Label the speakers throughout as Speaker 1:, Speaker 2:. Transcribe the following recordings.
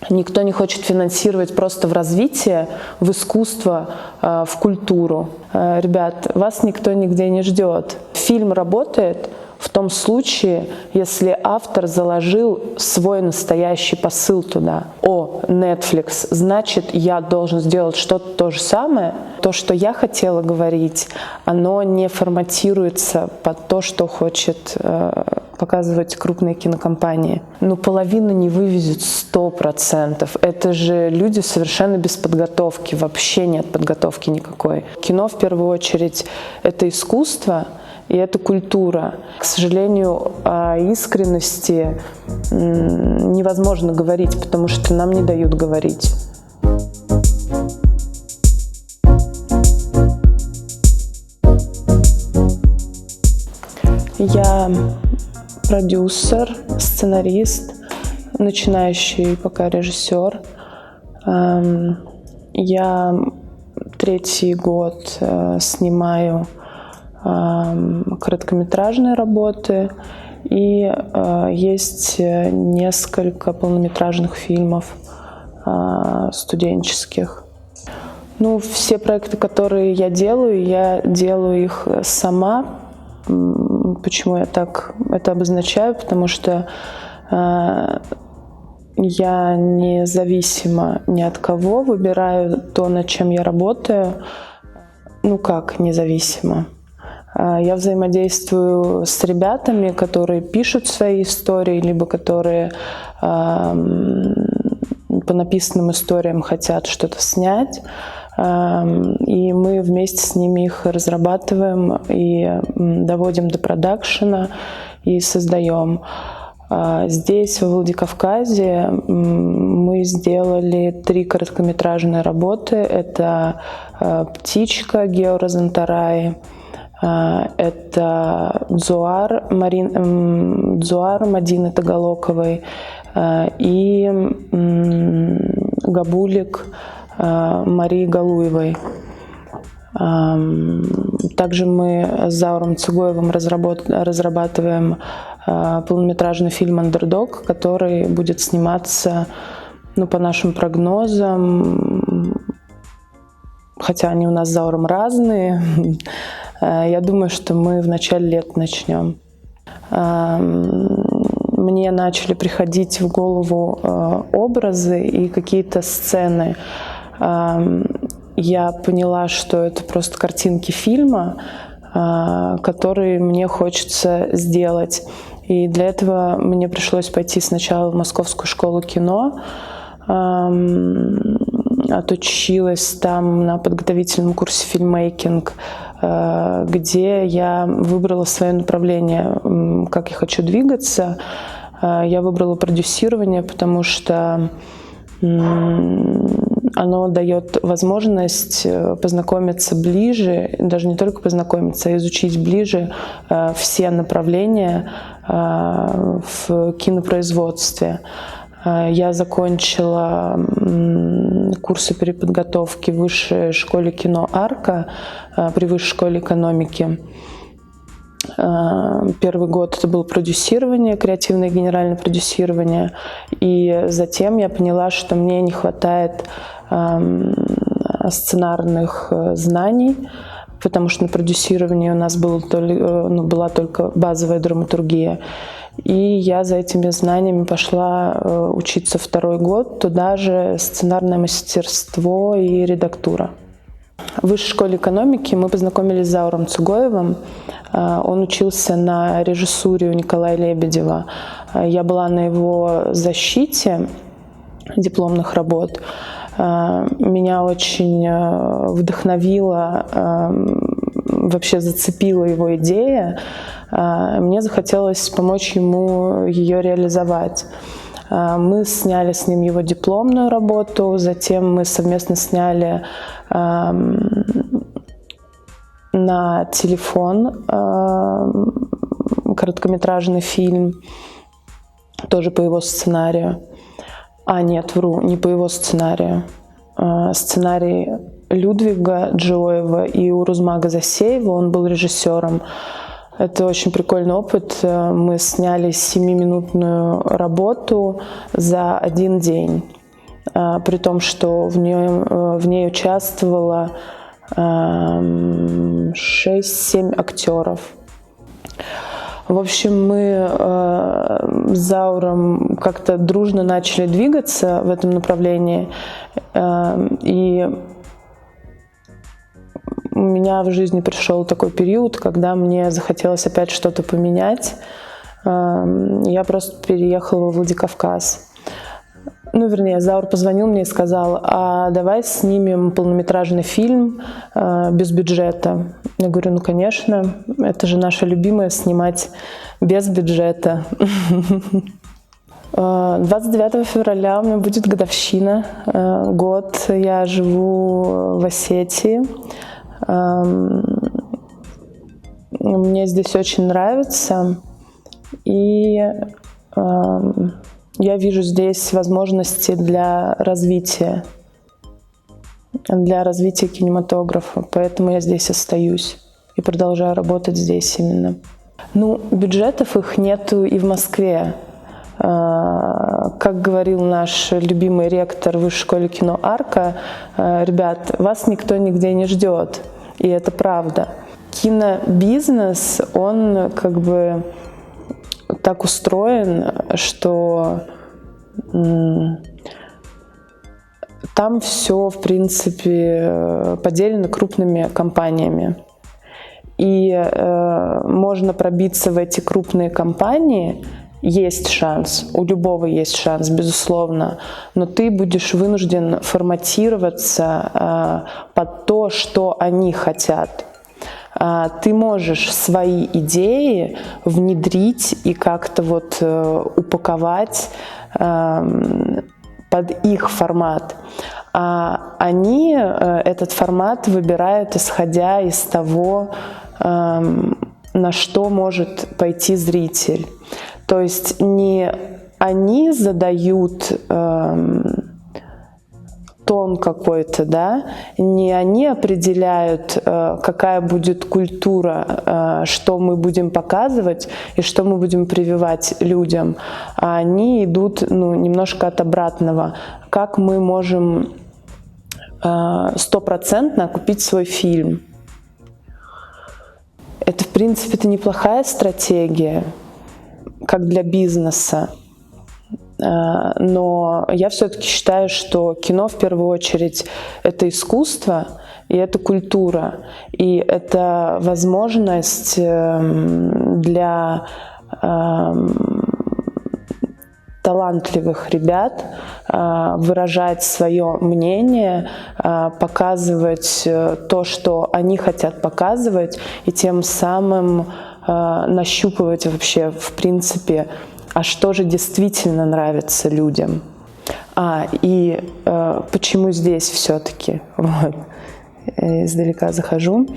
Speaker 1: Никто не хочет финансировать просто в развитие, в искусство, в культуру. Ребят, вас никто нигде не ждет. Фильм работает в том случае, если автор заложил свой настоящий посыл туда. О, Netflix, значит, я должен сделать что-то то же самое. То, что я хотела говорить, оно не форматируется под то, что хочет показывать крупные кинокомпании. Половина не вывезет 100%. Это же люди совершенно без подготовки, вообще нет подготовки никакой. Кино, в первую очередь, это искусство, и это культура. К сожалению, о искренности невозможно говорить, потому что нам не дают говорить. Я продюсер, сценарист, начинающий пока режиссер. Я 3-й год снимаю короткометражные работы, и есть несколько полнометражных фильмов студенческих. Все проекты, которые я делаю их сама. Почему я так это обозначаю? Потому что я независимо ни от кого выбираю то, над чем я работаю. Как независимо? Я взаимодействую с ребятами, которые пишут свои истории, либо которые по написанным историям хотят что-то снять. И мы вместе с ними их разрабатываем и доводим до продакшена и создаем. Здесь, во Владикавказе, мы сделали 3 короткометражные работы. Это «Птичка» Гео Розентараи, это «Дзуар» Мадины Тагалоковой и «Габулик» Марии Галуевой. Также мы с Зауром Цугоевым разрабатываем полнометражный фильм «Андердог», который будет сниматься, по нашим прогнозам, хотя они у нас с Зауром разные, я думаю, что мы в начале лета начнем. Мне начали приходить в голову образы и какие-то сцены. Я поняла, что это просто картинки фильма, которые мне хочется сделать. И для этого мне пришлось пойти сначала в Московскую школу кино, отучилась там на подготовительном курсе фильммейкинг, где я выбрала свое направление, как я хочу двигаться. Я выбрала продюсирование, потому что оно дает возможность познакомиться ближе, даже не только познакомиться, а изучить ближе все направления в кинопроизводстве. Я закончила курсы переподготовки в Высшей школе кино «Арка» при Высшей школе экономики. Первый год это было продюсирование, креативное и генеральное продюсирование. И затем я поняла, что мне не хватает сценарных знаний, потому что на продюсировании у нас была только базовая драматургия. И я за этими знаниями пошла учиться 2-й год, туда же сценарное мастерство и редактура. В Высшей школе экономики мы познакомились с Зауром Цугоевым. Он учился на режиссуре у Николая Лебедева. Я была на его защите дипломных работ. Меня очень вдохновила, вообще зацепила его идея. Мне захотелось помочь ему ее реализовать. Мы сняли с ним его дипломную работу, затем мы совместно сняли на телефон короткометражный фильм, тоже по его сценарию. Нет, вру, не по его сценарию. Сценарий Людвига Джоева и Урузмага Засеева, он был режиссером. Это очень прикольный опыт. Мы сняли 7-минутную работу за 1 день. при том, что в ней участвовало 6-7 актеров. В общем, мы с Зауром как-то дружно начали двигаться в этом направлении, и у меня в жизни пришел такой период, когда мне захотелось опять что-то поменять. Я просто переехала во Владикавказ. Вернее, Заур позвонил мне и сказал: а давай снимем полнометражный фильм без бюджета. Я говорю: конечно, это же наше любимое — снимать без бюджета. 29 февраля у меня будет годовщина, год. Я живу в Осетии. Мне здесь очень нравится, и я вижу здесь возможности для развития кинематографа, поэтому я здесь остаюсь и продолжаю работать здесь именно. Бюджетов их нету и в Москве. Как говорил наш любимый ректор Высшей школы кино «Арка», ребят, вас никто нигде не ждет, и это правда. Кинобизнес, он как бы так устроен, что там все, в принципе, поделено крупными компаниями. И можно пробиться в эти крупные компании. Есть шанс, у любого есть шанс, безусловно, но ты будешь вынужден форматироваться под то, что они хотят. Ты можешь свои идеи внедрить и как-то упаковать под их формат. А они этот формат выбирают, исходя из того, на что может пойти зритель. То есть не они задают тон какой-то, не они определяют, какая будет культура, что мы будем показывать и что мы будем прививать людям, а они идут немножко от обратного. Как мы можем 100% окупить свой фильм? Это, в принципе, неплохая стратегия, как для бизнеса. Но я все-таки считаю, что кино в первую очередь это искусство и это культура, и это возможность для талантливых ребят выражать свое мнение, показывать то, что они хотят показывать, и тем самым нащупывать вообще, в принципе, а что же действительно нравится людям. И почему здесь все-таки? Издалека захожу.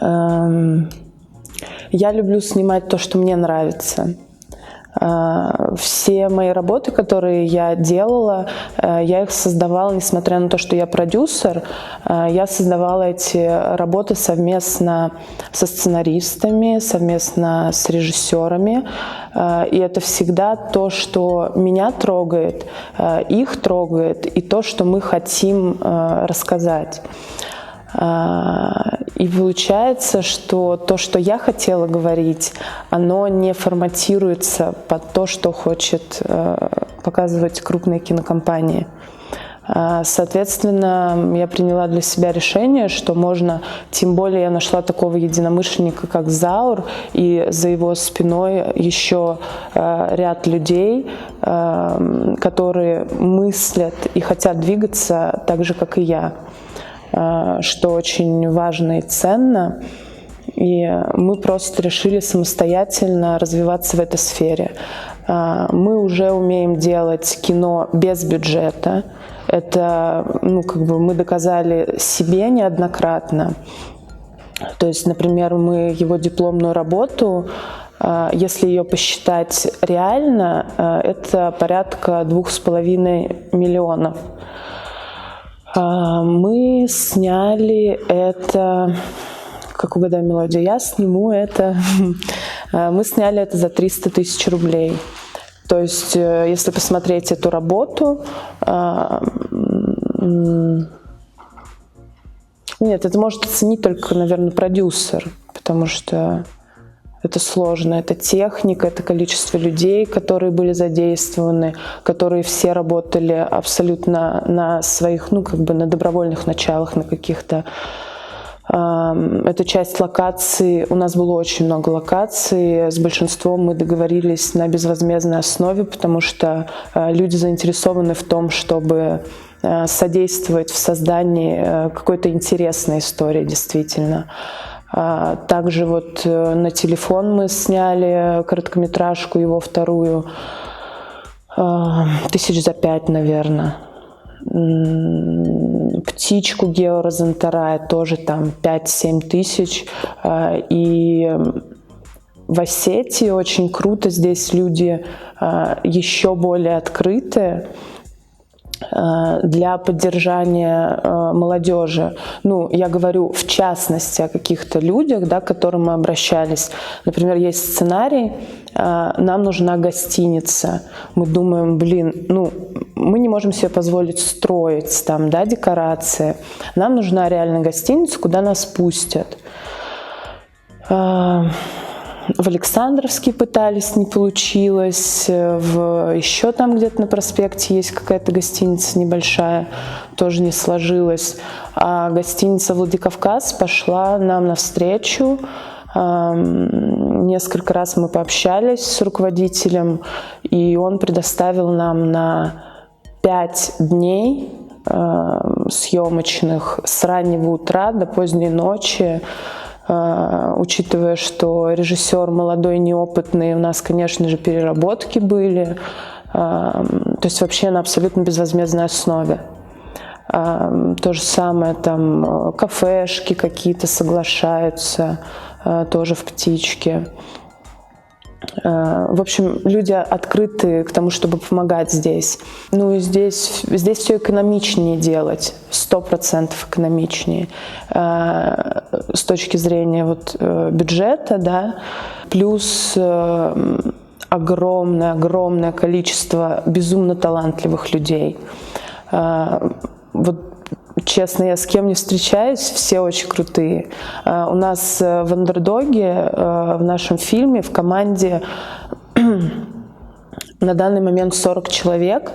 Speaker 1: Я люблю снимать то, что мне нравится. Все мои работы, которые я делала, я их создавала, несмотря на то, что я продюсер, я создавала эти работы совместно со сценаристами, совместно с режиссерами. И это всегда то, что меня трогает, их трогает, и то, что мы хотим рассказать. И получается, что то, что я хотела говорить, оно не форматируется под то, что хочет показывать крупные кинокомпании. Соответственно, я приняла для себя решение, что можно, тем более я нашла такого единомышленника, как Заур, и за его спиной еще ряд людей, которые мыслят и хотят двигаться так же, как и я, что очень важно и ценно. И мы просто решили самостоятельно развиваться в этой сфере. Мы уже умеем делать кино без бюджета. Это, мы доказали себе неоднократно. То есть, например, мы его дипломную работу, если ее посчитать реально, это порядка 2,5 миллионов. Мы сняли это, как угадай мелодию, я сниму это. Мы сняли это за 300 тысяч рублей. То есть, если посмотреть эту работу, нет, это может оценить только, наверное, продюсер, потому что это сложно, это техника, это количество людей, которые были задействованы, которые все работали абсолютно на своих, на добровольных началах, на каких-то. Это часть локаций. У нас было очень много локаций. С большинством мы договорились на безвозмездной основе, потому что люди заинтересованы в том, чтобы содействовать в создании какой-то интересной истории, действительно. Также вот на телефон мы сняли короткометражку, его вторую, 5 тысяч, наверное. Птичку Гео Розентарая тоже там 5-7 тысяч. И в Осетии очень круто, здесь люди еще более открыты для поддержания молодежи. Я говорю в частности о каких-то людях, к которым мы обращались. Например, есть сценарий, нам нужна гостиница. Мы думаем, мы не можем себе позволить строить там, декорации. Нам нужна реально гостиница, куда нас пустят. В Александровске пытались, не получилось. Еще там где-то на проспекте есть какая-то гостиница небольшая, тоже не сложилось. А гостиница Владикавказ пошла нам навстречу. Несколько раз мы пообщались с руководителем, и он предоставил нам на 5 дней съемочных с раннего утра до поздней ночи. Учитывая, что режиссер молодой, неопытный, у нас, конечно же, переработки были. То есть вообще на абсолютно безвозмездной основе. То же самое, там кафешки какие-то соглашаются, тоже в «Птичке». В общем, люди открыты к тому, чтобы помогать здесь. И здесь все экономичнее делать, 100% экономичнее. С точки зрения бюджета, плюс огромное количество безумно талантливых людей. Честно, я с кем не встречаюсь, все очень крутые. У нас в «Андердоге», в нашем фильме, в команде на данный момент 40 человек.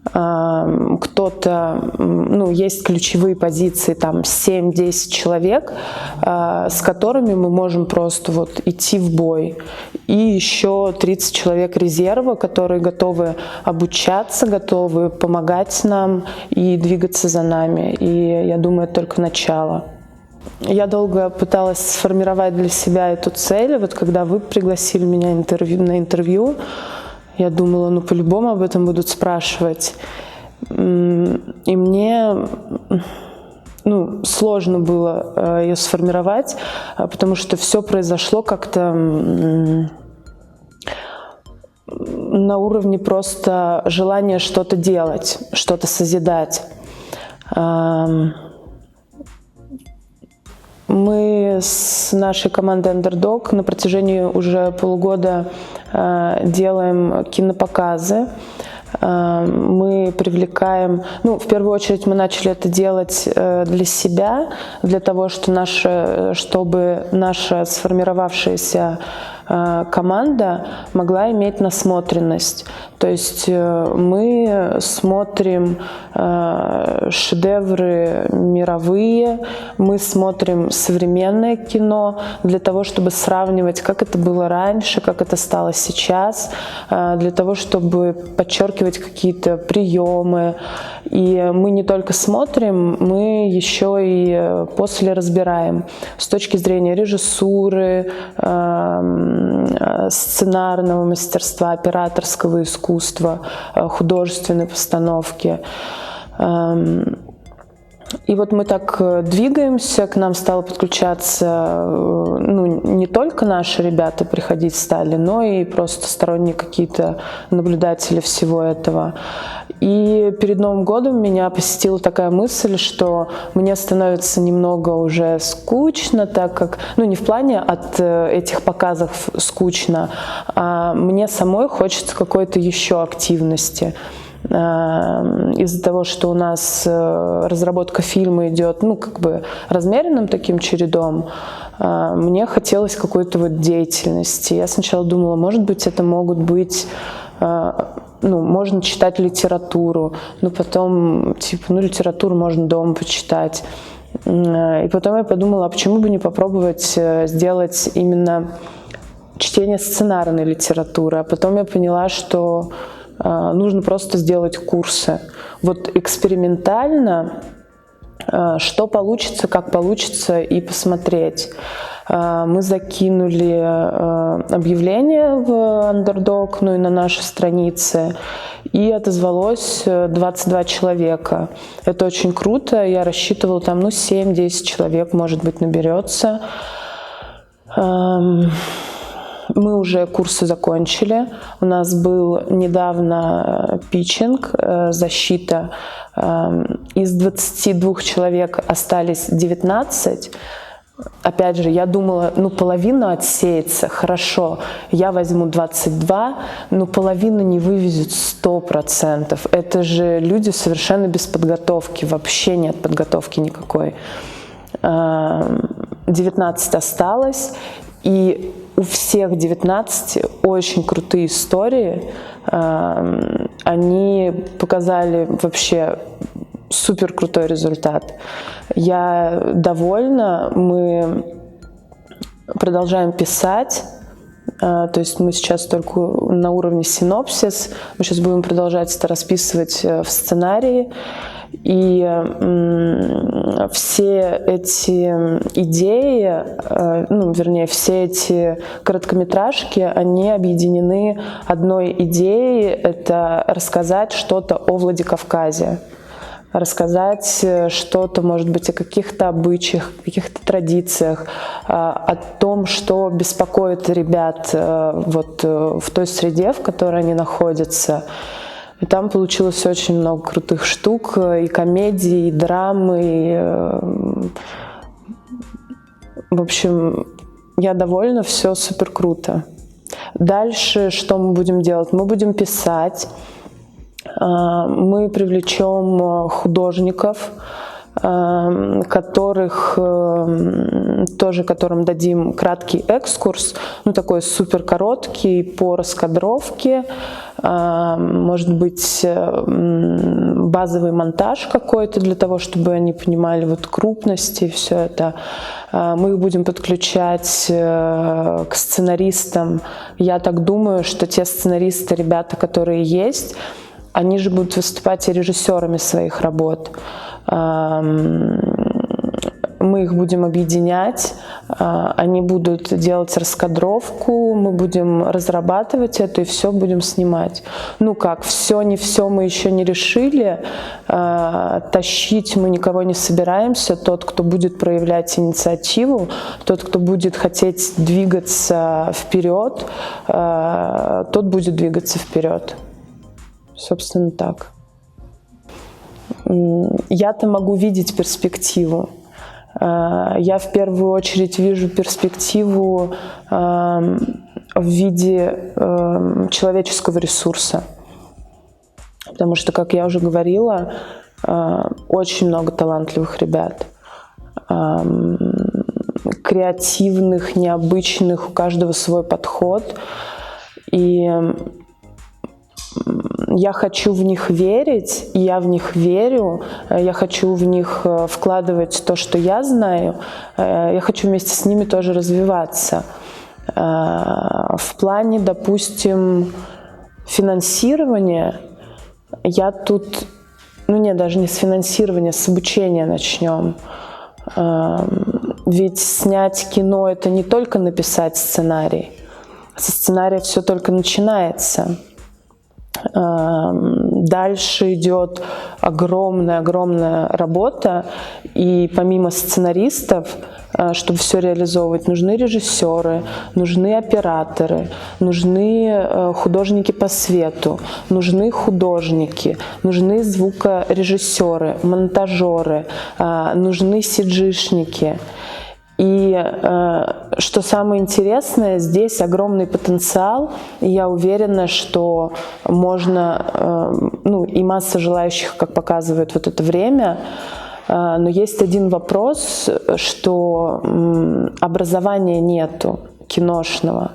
Speaker 1: Кто-то, есть ключевые позиции, там 7-10 человек, с которыми мы можем просто идти в бой. И еще 30 человек резерва, которые готовы обучаться, готовы помогать нам и двигаться за нами. И я думаю, это только начало. Я долго пыталась сформировать для себя эту цель. Когда вы пригласили меня на интервью, я думала, по-любому об этом будут спрашивать. И мне сложно было ее сформировать, потому что все произошло как-то на уровне просто желания что-то делать, что-то созидать. Мы с нашей командой «Андердог» на протяжении уже полугода делаем кинопоказы. Мы привлекаем, в первую очередь мы начали это делать для себя, для того, чтобы наша сформировавшаяся команда могла иметь насмотренность. То есть мы смотрим шедевры мировые, мы смотрим современное кино для того, чтобы сравнивать, как это было раньше, как это стало сейчас, для того, чтобы подчеркивать какие-то приемы. И мы не только смотрим, мы еще и после разбираем с точки зрения режиссуры, сценарного мастерства, операторского искусства, художественной постановки. И вот мы так двигаемся, к нам стало подключаться, не только наши ребята приходить стали, но и просто сторонние какие-то наблюдатели всего этого. И перед Новым годом меня посетила такая мысль, что мне становится немного уже скучно, так как, не в плане от этих показов скучно, а мне самой хочется какой-то еще активности. Из-за того, что у нас разработка фильма идет, размеренным таким чередом, мне хотелось какой-то вот деятельности. Я сначала думала, может быть, это могут быть, можно читать литературу, но потом, литературу можно дома почитать. И потом я подумала, а почему бы не попробовать сделать именно чтение сценарной литературы. А потом я поняла, что нужно просто сделать курсы. Вот экспериментально, что получится, как получится, и посмотреть. Мы закинули объявление в Underdog, и на нашей странице, и отозвалось 22 человека. Это очень круто. Я рассчитывала, там 7-10 человек, может быть, наберется. Мы уже курсы закончили. У нас был недавно питчинг, защита. Из 22 человек остались 19. Опять же, я думала, половина отсеется, хорошо, я возьму 22, но половина не вывезет 100%. Это же люди совершенно без подготовки, вообще нет подготовки никакой. 19 осталось, и у всех 19 очень крутые истории. Они показали вообще супер крутой результат. Я довольна. Мы продолжаем писать. То есть мы сейчас только на уровне синопсис. Мы сейчас будем продолжать это расписывать в сценарии. И все эти идеи, все эти короткометражки, они объединены одной идеей – это рассказать что-то о Владикавказе. Рассказать что-то, может быть, о каких-то обычаях, каких-то традициях, о том, что беспокоит ребят в той среде, в которой они находятся. И там получилось очень много крутых штук, и комедий, и драмы. В общем, я довольна, все супер круто. Дальше что мы будем делать? Мы будем писать. Мы привлечем художников, которым дадим краткий экскурс, такой супер короткий по раскадровке, может быть, базовый монтаж какой-то для того, чтобы они понимали крупности и все это. Мы их будем подключать к сценаристам. Я так думаю, что те сценаристы, ребята, которые есть, они же будут выступать и режиссерами своих работ. Мы их будем объединять, они будут делать раскадровку, мы будем разрабатывать это и все будем снимать. Все, не все мы еще не решили, тащить мы никого не собираемся. Тот, кто будет проявлять инициативу, тот, кто будет хотеть двигаться вперед, тот будет двигаться вперед. Собственно, так. Я-то могу видеть перспективу. Я в первую очередь вижу перспективу в виде человеческого ресурса. Потому что, как я уже говорила, очень много талантливых ребят. Креативных, необычных, у каждого свой подход. И я хочу в них верить, и я в них верю, я хочу в них вкладывать то, что я знаю, я хочу вместе с ними тоже развиваться. В плане, допустим, финансирования, я тут, даже не с финансирования, с обучения начнем. Ведь снять кино – это не только написать сценарий. Со сценария все только начинается. Дальше идет огромная работа, и помимо сценаристов, чтобы все реализовывать, нужны режиссеры, нужны операторы, нужны художники по свету, нужны художники, нужны звукорежиссеры, монтажеры, нужны CG-шники. И что самое интересное, здесь огромный потенциал, и я уверена, что можно, и масса желающих, как показывает вот это время, но есть один вопрос, что образования нету киношного.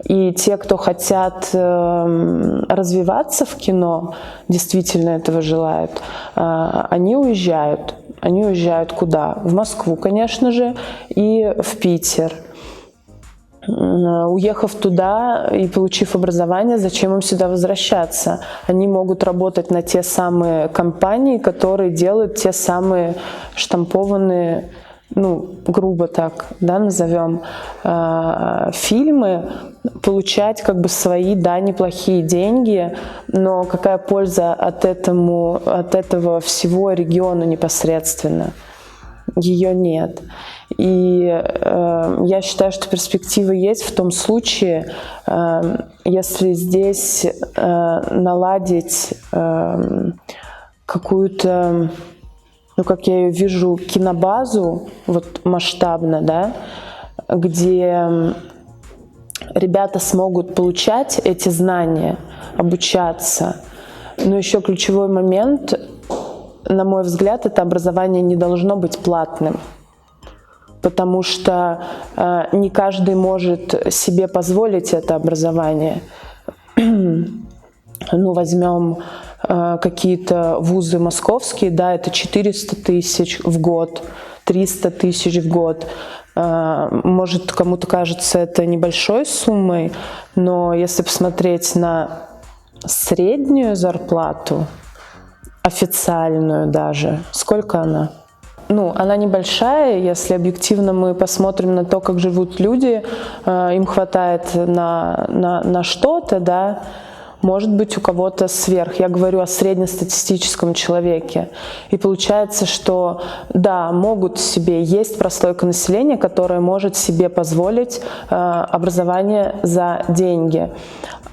Speaker 1: И те, кто хотят развиваться в кино, действительно этого желают, они уезжают. Они уезжают куда? В Москву, конечно же, и в Питер. Уехав туда и получив образование, зачем им сюда возвращаться? Они могут работать на те самые компании, которые делают те самые штампованные, грубо так, назовем, фильмы, получать как бы свои, неплохие деньги, но какая польза от этого всего региону непосредственно? Ее нет. И я считаю, что перспективы есть в том случае, если здесь наладить какую-то, как я ее вижу, кинобазу масштабно, где ребята смогут получать эти знания, обучаться. Но еще ключевой момент, на мой взгляд, это образование не должно быть платным, потому что не каждый может себе позволить это образование. Возьмем какие-то вузы московские, это 400 тысяч в год, 300 тысяч в год. Может, кому-то кажется это небольшой суммой, но если посмотреть на среднюю зарплату, официальную даже, сколько она? Она небольшая, если объективно мы посмотрим на то, как живут люди, им хватает на что-то, может быть, у кого-то сверх. Я говорю о среднестатистическом человеке. И получается, что могут себе, есть прослойка населения, которая может себе позволить образование за деньги.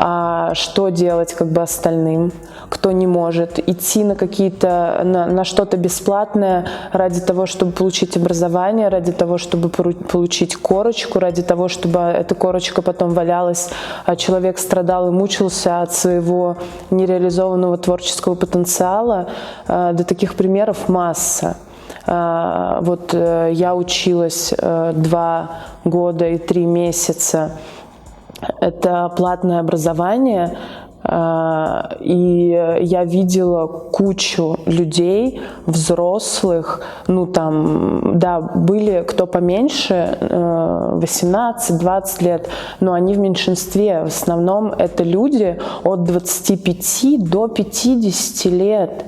Speaker 1: А что делать остальным, кто не может? Идти на что-то бесплатное ради того, чтобы получить образование, ради того, чтобы получить корочку, ради того, чтобы эта корочка потом валялась, а человек страдал и мучился от своего нереализованного творческого потенциала. Да таких примеров масса. Я училась 2 года и 3 месяца. Это платное образование, и я видела кучу людей, взрослых, были кто поменьше, 18-20 лет, но они в меньшинстве. В основном это люди от 25 до 50 лет,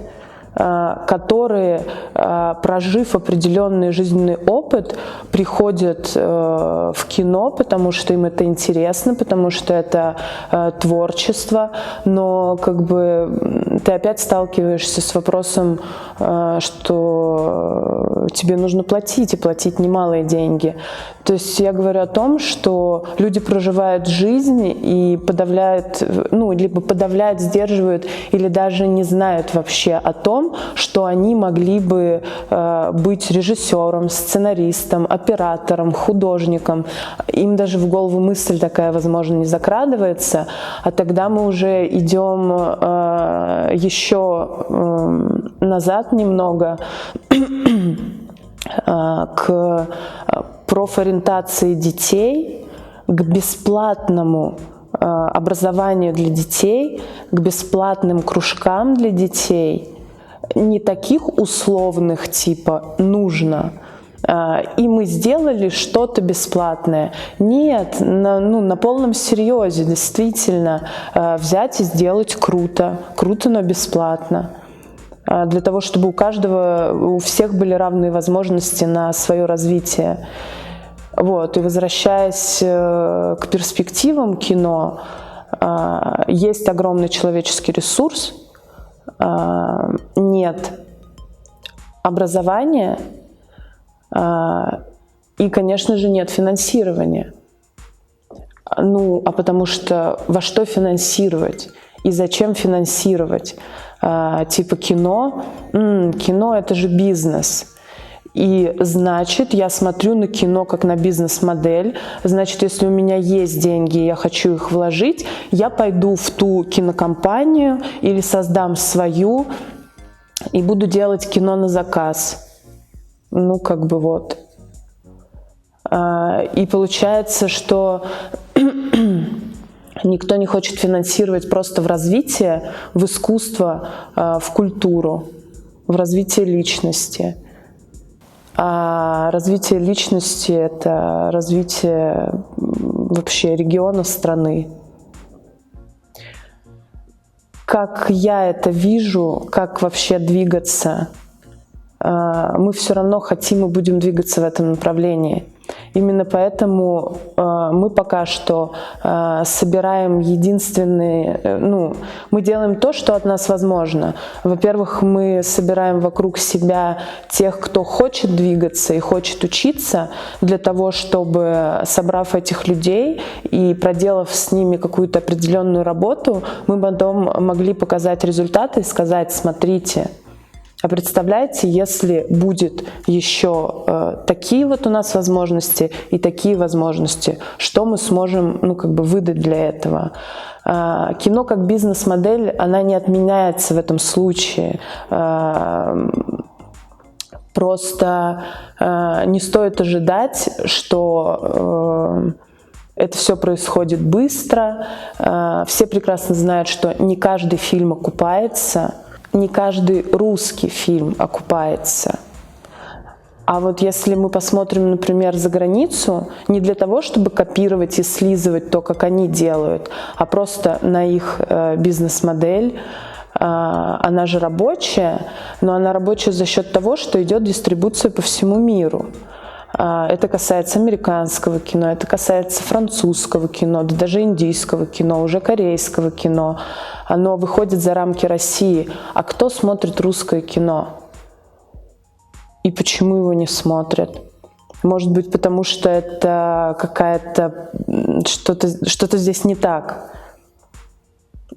Speaker 1: которые, прожив определенный жизненный опыт, приходят в кино, потому что им это интересно, потому что это творчество, но ты опять сталкиваешься с вопросом, что тебе нужно платить, и платить немалые деньги. То есть я говорю о том, что люди проживают жизнь и подавляют, либо подавляют, сдерживают, или даже не знают вообще о том, что они могли бы быть режиссером, сценаристом, оператором, художником. Им даже в голову мысль такая, возможно, не закрадывается, а тогда мы уже идем еще назад немного к профориентации детей, к бесплатному образованию для детей, к бесплатным кружкам для детей, не таких условных типа «нужно», и мы сделали что-то бесплатное. Нет, на полном серьезе, действительно, взять и сделать круто, но бесплатно. Для того, чтобы у всех были равные возможности на свое развитие. И возвращаясь к перспективам кино, есть огромный человеческий ресурс, нет образования и, конечно же, нет финансирования. Ну, а потому что во что финансировать и зачем финансировать? Типа кино, кино это же бизнес. И значит, я смотрю на кино как на бизнес-модель. Значит, если у меня есть деньги, и я хочу их вложить, я пойду в ту кинокомпанию или создам свою и буду делать кино на заказ. Ну, как бы вот. И получается, что никто не хочет финансировать просто в развитие, в искусство, в культуру, в развитие личности. А развитие личности – это развитие вообще региона, страны. Как я это вижу, как вообще двигаться, мы все равно хотим и будем двигаться в этом направлении. Именно поэтому мы пока что собираем единственные, мы делаем то, что от нас возможно. Во-первых, мы собираем вокруг себя тех, кто хочет двигаться и хочет учиться, для того, чтобы, собрав этих людей и проделав с ними какую-то определенную работу, мы потом могли показать результаты и сказать: смотрите, а представляете, если будет еще такие вот у нас возможности и такие возможности, что мы сможем, выдать для этого? Кино как бизнес-модель, она не отменяется в этом случае. Просто не стоит ожидать, что это все происходит быстро. Все прекрасно знают, что не каждый фильм окупается. Не каждый русский фильм окупается. А вот если мы посмотрим, например, за границу, не для того, чтобы копировать и слизывать то, как они делают, а просто на их бизнес-модель, она же рабочая, но она рабочая за счет того, что идет дистрибуция по всему миру. Это касается американского кино, это касается французского кино, да даже индийского кино, уже корейского кино. Оно выходит за рамки России. А кто смотрит русское кино? И почему его не смотрят? Может быть, потому что это что-то здесь не так.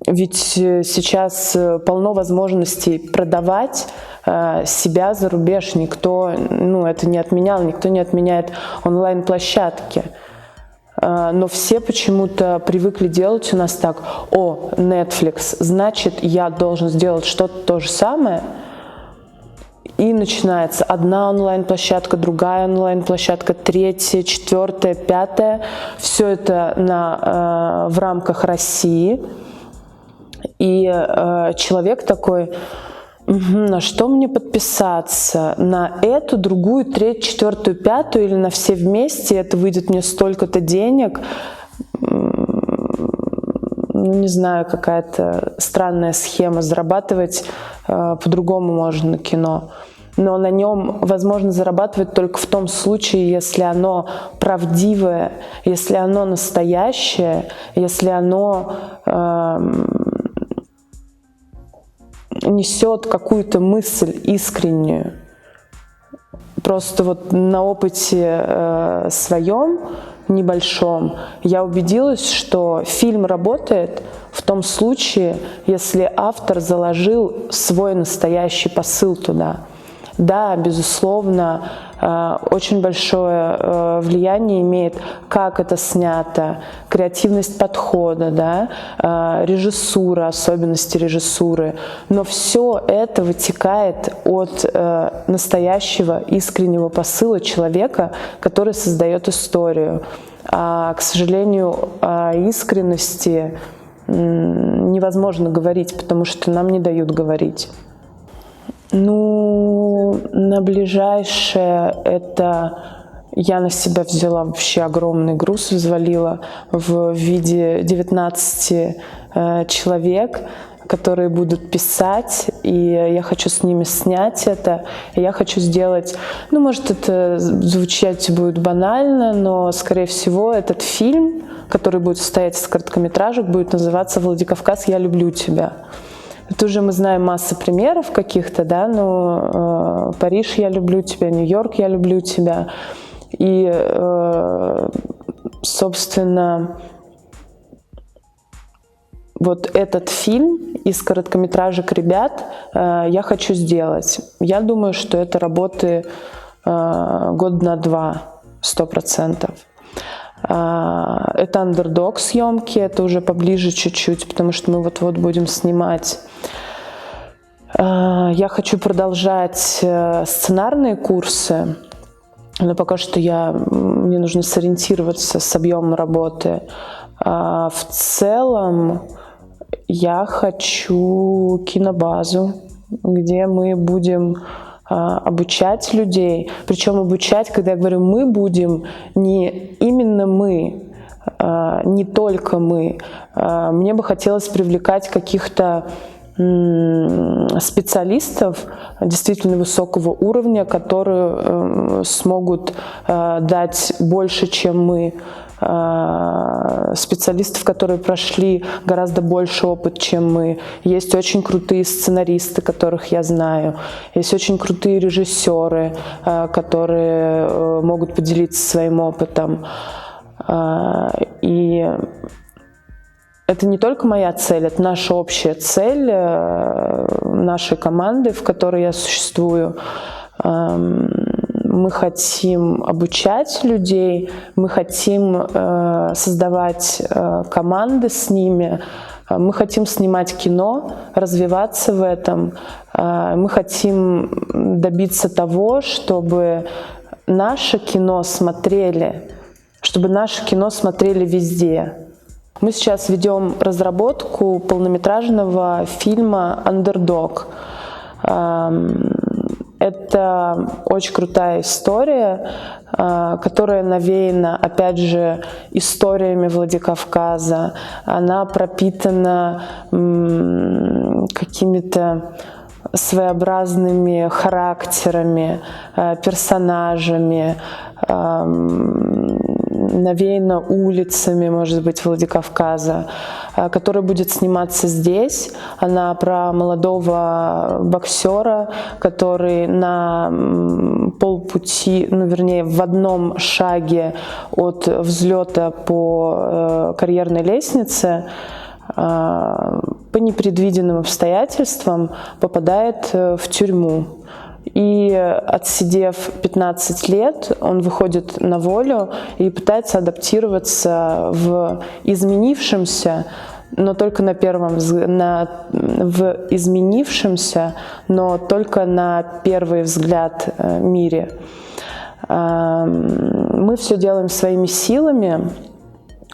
Speaker 1: Ведь сейчас полно возможностей продавать себя за рубеж. Никто это не отменял, никто не отменяет онлайн-площадки. Но все почему-то привыкли делать у нас так: о, Netflix, значит, я должен сделать что-то то же самое. И начинается одна онлайн-площадка, другая онлайн-площадка, третья, четвертая, пятая. Все это в рамках России. И человек такой: на что мне подписаться? На эту, другую, третью, четвертую, пятую или на все вместе? Это выйдет мне столько-то денег. Не знаю, какая-то странная схема. Зарабатывать по-другому можно на кино. Но на нем возможно зарабатывать только в том случае, если оно правдивое, если оно настоящее, если оно несет какую-то мысль искреннюю. Просто вот на опыте своем небольшом я убедилась, что фильм работает в том случае, если автор заложил свой настоящий посыл туда. Да, безусловно, очень большое влияние имеет, как это снято, креативность подхода, да, режиссура, особенности режиссуры. Но все это вытекает от настоящего искреннего посыла человека, который создает историю. А, к сожалению, о искренности невозможно говорить, потому что нам не дают говорить. На ближайшее это я на себя взяла вообще огромный груз, взвалила в виде 19 человек, которые будут писать, и я хочу с ними снять это. И я хочу сделать, может, это звучать будет банально, но, скорее всего, этот фильм, который будет состоять из короткометражек, будет называться «Владикавказ, я люблю тебя». Это уже мы знаем массу примеров каких-то, да, ну, Париж, я люблю тебя, Нью-Йорк, я люблю тебя. И, собственно, вот этот фильм из короткометражек ребят я хочу сделать. Я думаю, что это работы год на 2, 100%. Это андердог съемки, это уже поближе чуть-чуть, потому что мы вот-вот будем снимать. Я хочу продолжать сценарные курсы, но пока что мне нужно сориентироваться с объемом работы. В целом я хочу кинобазу, где мы будем обучать людей. Причем обучать, когда я говорю «мы будем», не именно мы, не только мы. Мне бы хотелось привлекать каких-то специалистов действительно высокого уровня, которые смогут дать больше, чем мы. Специалистов, которые прошли гораздо больше опыт, чем мы. Есть очень крутые сценаристы, которых я знаю. Есть очень крутые режиссеры, которые могут поделиться своим опытом. И это не только моя цель, это наша общая цель нашей команды, в которой я существую. Мы хотим обучать людей, мы хотим создавать команды с ними, мы хотим снимать кино, развиваться в этом. Мы хотим добиться того, чтобы наше кино смотрели везде. Мы сейчас ведем разработку полнометражного фильма «Андердог». Это очень крутая история, которая навеяна, опять же, историями Владикавказа. Она пропитана какими-то своеобразными характерами, персонажами, навеяна улицами, может быть, Владикавказа, которая будет сниматься здесь. Она про молодого боксера, который на полпути, в одном шаге от взлета по карьерной лестнице по непредвиденным обстоятельствам попадает в тюрьму. И отсидев 15 лет, он выходит на волю и пытается адаптироваться в изменившемся, но только на первый взгляд мире. Мы все делаем своими силами.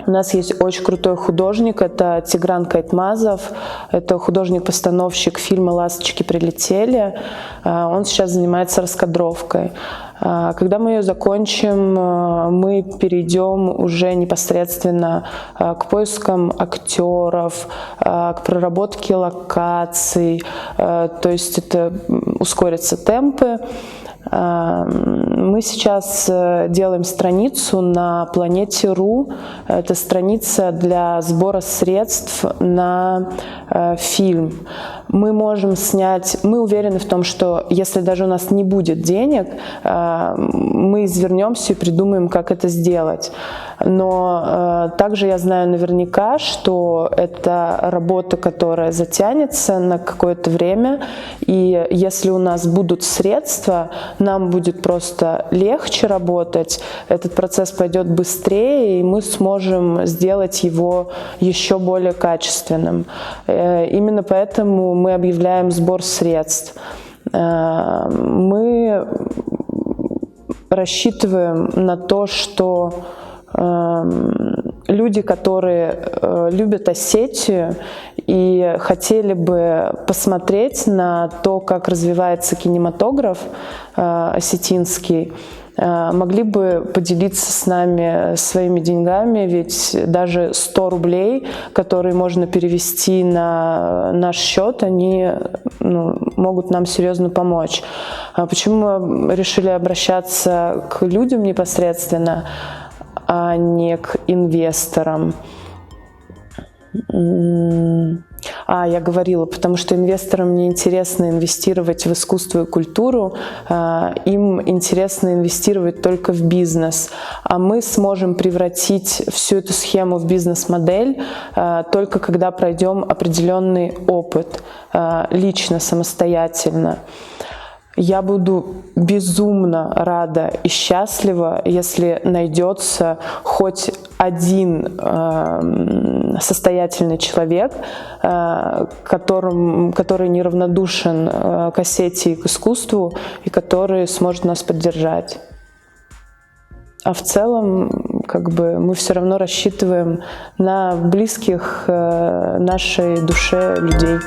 Speaker 1: У нас есть очень крутой художник, это Тигран Кайтмазов, это художник-постановщик фильма «Ласточки прилетели». Он сейчас занимается раскадровкой. Когда мы ее закончим, мы перейдем уже непосредственно к поискам актеров, к проработке локаций, то есть это ускорятся темпы. Мы сейчас делаем страницу на Планете.ру. Это страница для сбора средств на фильм. Мы можем снять, мы уверены в том, что если даже у нас не будет денег, мы извернемся и придумаем, как это сделать. Но также я знаю наверняка, что это работа, которая затянется на какое-то время, и если у нас будут средства, нам будет просто легче работать, этот процесс пойдет быстрее, и мы сможем сделать его еще более качественным. Именно поэтому мы объявляем сбор средств. Мы рассчитываем на то, что люди, которые любят Осетию и хотели бы посмотреть на то, как развивается кинематограф осетинский, могли бы поделиться с нами своими деньгами, ведь даже 100 рублей, которые можно перевести на наш счет, они могут нам серьезно помочь. Почему мы решили обращаться к людям непосредственно, а не к инвесторам? Я говорила, потому что инвесторам не интересно инвестировать в искусство и культуру, им интересно инвестировать только в бизнес. А мы сможем превратить всю эту схему в бизнес-модель только когда пройдем определенный опыт, лично, самостоятельно. Я буду безумно рада и счастлива, если найдется хоть один состоятельный человек, который неравнодушен к Осетии, к искусству, и который сможет нас поддержать. А в целом, мы все равно рассчитываем на близких нашей душе людей.